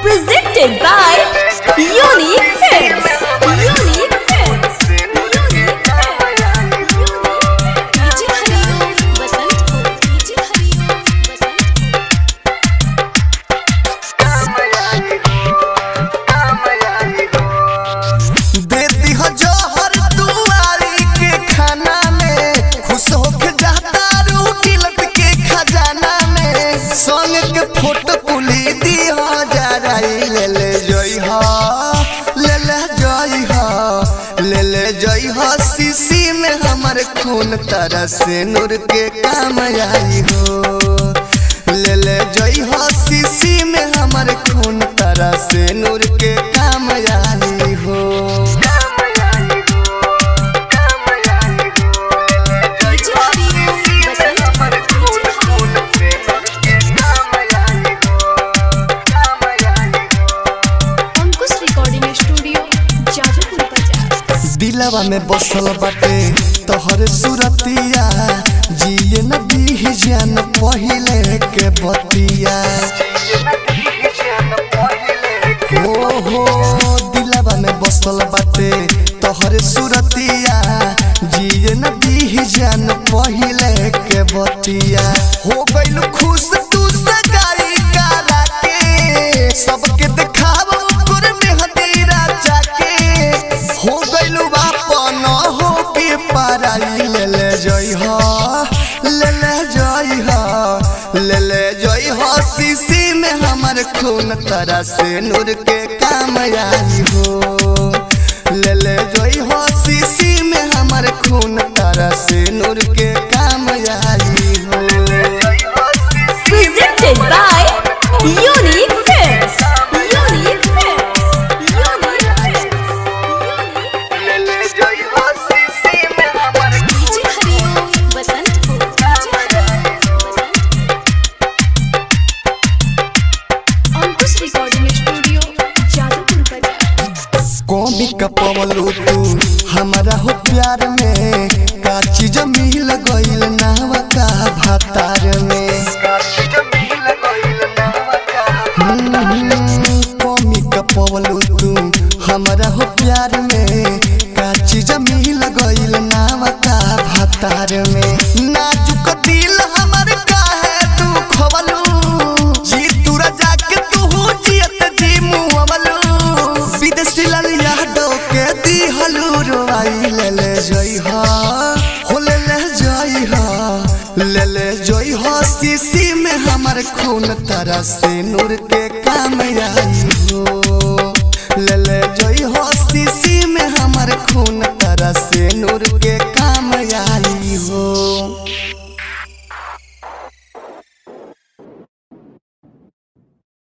Presented by Unique Films. Unique Films. Unique Films. DJ Hariom Basantpur. DJ हरिओम बसंतपुर. देती हो जोहर दुआरी के खाना में, खुश होके जाता रोटी लट के खजाना में, सोने के फोटो पुली दी हो जरा ले ले जोई हो, ले ले जोई हो, ले ले जोई हो। शीशी में हमर खून तरह से नूर के काम आई हो, ले ले जोई हो। शीशी में हमर खून तरह से नूर के काम आई हो। दिलवा में बसल बाटे तोहर सूरतिया, जिए न दी जान पहिले के बतिया। हो दिलवा में बसल बाटे तोहर सूरतिया, जिए न दी जान पहिले के बतिया। हो गइल खुश तू सगाई करा के, सबके दिखावो गुर में हदीरा जाके। हो गइल बापन हो के पाराई ले ले जोई हो, ले ले जोई हो, ले ले जोई हो। शीशी में हमर खून तरह से नूर के काम आई हो, ले ले जोई हो। शीशी में हमर खून तरह से नूर के काम आई हो। Presented by Unique Films. Unique Films. Unique Films. ले ले जोई हो। शीशी में हमर DJ हरिओम बसंतपुर. DJ हरिओम बसंतपुर. अंकुश रिकॉर्डिंग स्टूडियो जादूपुर बाजार. कौमी का पवलू तू हमारा हो प्यार में, का चीज मिल गइल नावा का भातार में। कौमी का पवलू तू हमारा हो प्यार में, का चीज मिल गइल नावा का भातार में। नाजुक दिल हमर काहे तू खवलू, जी दूरा जाके तू जियत जी मुहवलू। विदेशी ललिया डो के दी हलू रोई ले ले जोई हो, हो ले ले जोई हो, ले ले जोई हो। शीशी में हमर खून तरह से नूर के काम आई हो, ले ले जोई हो। शीशी में हमर खून तरह से नूर के काम आई हो।